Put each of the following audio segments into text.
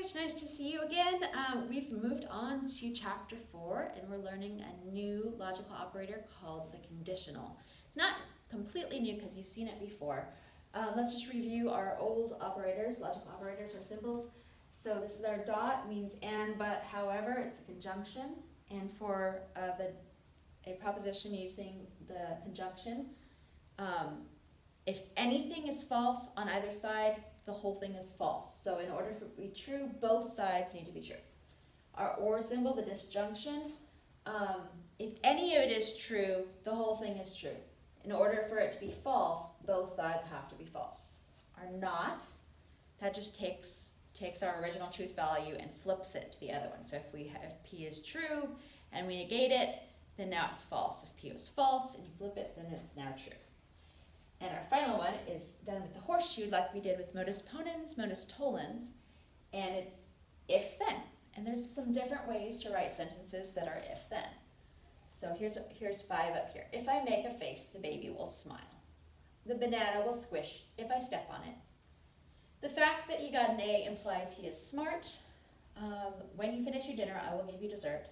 learners, nice to see you again. We've moved on to chapter 4 and we're learning a new logical operator called the conditional. It's not completely new because you've seen it before. Let's just review our old operators, logical operators or symbols. So this is our dot, means and, but, however, it's a conjunction. And for a proposition using the conjunction, if anything is false on either side, the whole thing is false. So in order for it to be true, both sides need to be true. Our or symbol, the disjunction, if any of it is true, the whole thing is true. In order for it to be false, both sides have to be false. Our not, that just takes our original truth value and flips it to the other one. So if P is true and we negate it, then now it's false. If P was false and you flip it, then it's now true. And our final one is done with the horseshoe like we did with Modus Ponens, Modus Tollens, and it's if-then. And there's some different ways to write sentences that are if-then. So here's 5 up here. If I make a face, the baby will smile. The banana will squish if I step on it. The fact that he got an A implies he is smart. When you finish your dinner, I will give you dessert.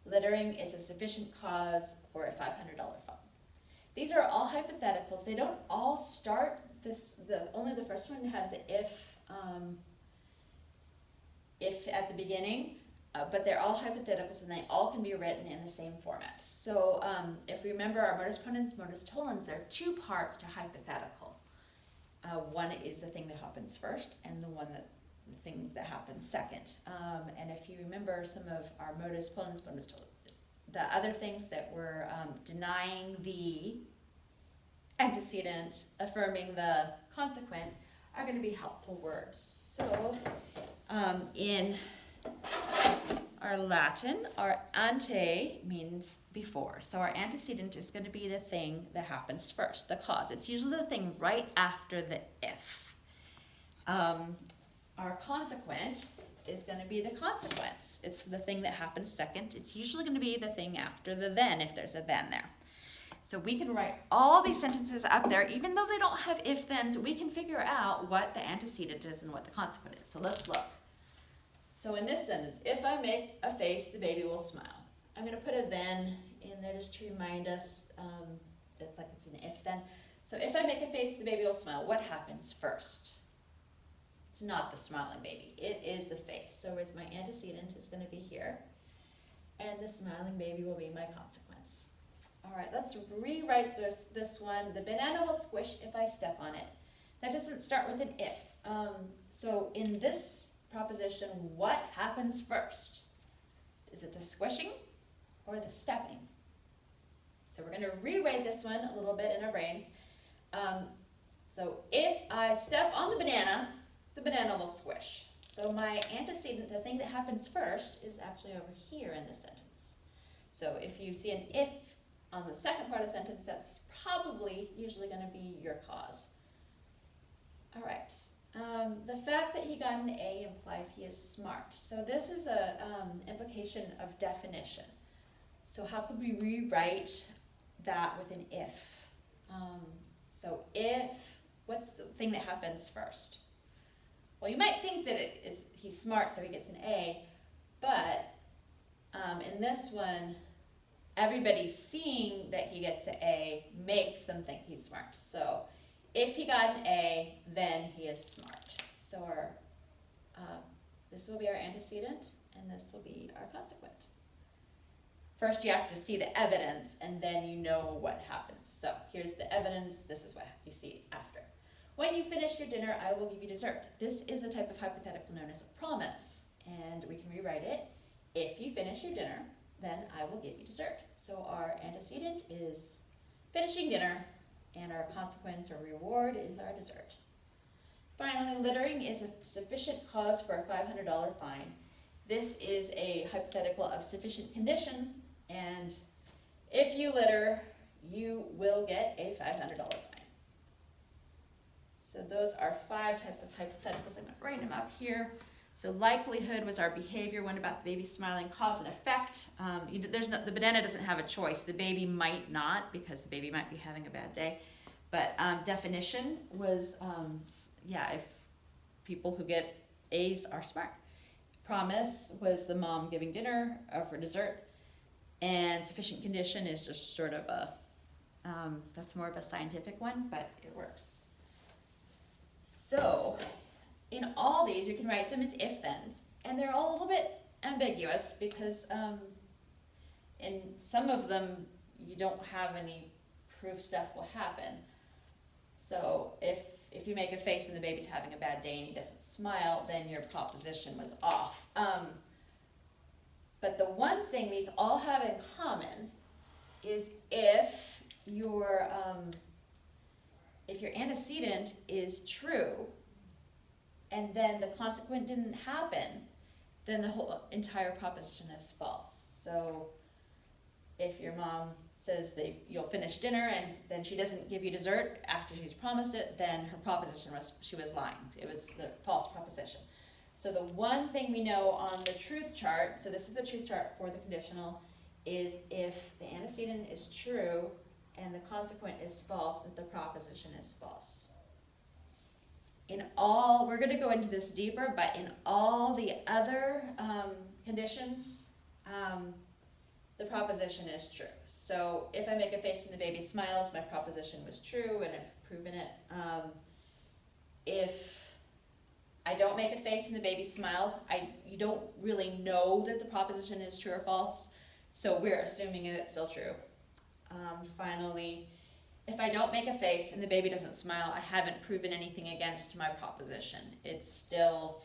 Littering is a sufficient cause for a $500 fine. These are all hypotheticals. They don't all start only the first one has the if at the beginning, but they're all hypotheticals and they all can be written in the same format. So if we remember our Modus Ponens, Modus Tollens, there are 2 parts to hypothetical. One is the thing that happens first, and the thing that happens second. And if you remember some of our Modus Ponens, Modus Tollens, the other things that were denying the antecedent, affirming the consequent, are going to be helpful words. So in our Latin, our ante means before. So our antecedent is going to be the thing that happens first, the cause. It's usually the thing right after the if. Our consequent is going to be the consequence. It's the thing that happens second. It's usually going to be the thing after the then, if there's a then there. So we can write all these sentences up there, even though they don't have if-thens, we can figure out what the antecedent is and what the consequent is. So let's look. So in this sentence, if I make a face, the baby will smile. I'm going to put a then in there just to remind us that it's an if-then. So if I make a face, the baby will smile. What happens first? It's not the smiling baby. It is the face. So it's my antecedent is going to be here. And the smiling baby will be my consequence. All right, let's rewrite this one. The banana will squish if I step on it. That doesn't start with an if. So in this proposition, what happens first? Is it the squishing or the stepping? So we're going to rewrite this one a little bit in our brains. So if I step on the banana will squish. So my antecedent, the thing that happens first, is actually over here in this sentence. So if you see an if on the second part of the sentence, that's probably usually going to be your cause. All right. The fact that he got an A implies he is smart. So this is a implication of definition. So how could we rewrite that with an if? So if, what's the thing that happens first? Well, you might think that he's smart, so he gets an A, but in this one, everybody seeing that he gets the A makes them think he's smart. So if he got an A, then he is smart. So this will be our antecedent, and this will be our consequent. First, you have to see the evidence, and then you know what happens. So here's the evidence. This is what you see after. When you finish your dinner, I will give you dessert. This is a type of hypothetical known as a promise, and we can rewrite it. If you finish your dinner, then I will give you dessert. So our antecedent is finishing dinner, and our consequence or reward is our dessert. Finally, littering is a sufficient cause for a $500 fine. This is a hypothetical of sufficient condition, and if you litter, you will get a $500 fine. So those are 5 types of hypotheticals. I'm going to write them up here. So likelihood was our behavior, one about the baby smiling, cause and effect. The banana doesn't have a choice. The baby might not, because the baby might be having a bad day. But definition was, if people who get A's are smart. promise was the mom giving dinner for dessert, and sufficient condition is just sort of a, that's more of a scientific one, but it works. So, in all these, we can write them as if-thens, and they're all a little bit ambiguous because in some of them, you don't have any proof stuff will happen. So if you make a face and the baby's having a bad day and he doesn't smile, then your proposition was off. But the one thing these all have in common is if your antecedent is true and then the consequent didn't happen, then the whole entire proposition is false. So if your mom says you'll finish dinner and then she doesn't give you dessert after she's promised it, then her proposition was she was lying. It was the false proposition. So the one thing we know on the truth chart, so this is the truth chart for the conditional, is if the antecedent is true and the consequent is false, that the proposition is false. In all, we're going to go into this deeper, but in all the other conditions, the proposition is true. So if I make a face and the baby smiles, my proposition was true, and I've proven it. If I don't make a face and the baby smiles, you don't really know that the proposition is true or false, so we're assuming it's still true. Finally, if I don't make a face and the baby doesn't smile, I haven't proven anything against my proposition. It's still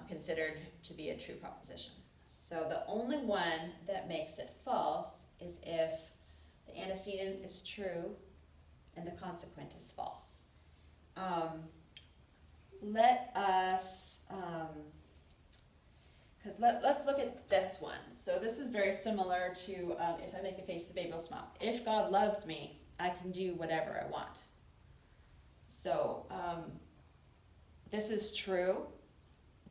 considered to be a true proposition. So the only one that makes it false is if the antecedent is true and the consequent is false. Let's look at this one. So this is very similar to if I make a face, the baby will smile. If God loves me, I can do whatever I want. So this is true,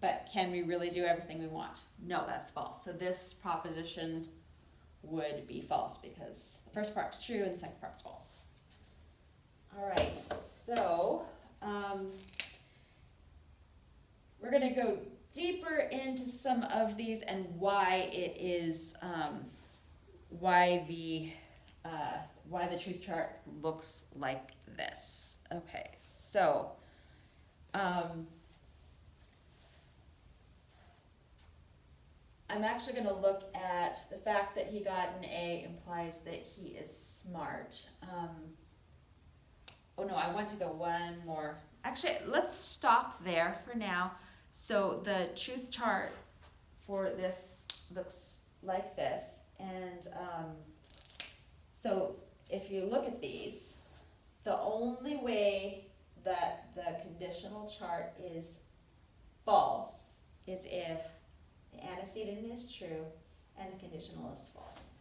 but can we really do everything we want? No, that's false. So this proposition would be false because the first part's true and the second part's false. All right, so we're going to go deeper into some of these and why it is, why the truth chart looks like this. Okay, so I'm actually going to look at the fact that he got an A implies that he is smart. Oh no, I want to go one more. Actually, let's stop there for now. So the truth chart for this looks like this. And so if you look at these, the only way that the conditional chart is false is if the antecedent is true and the conditional is false.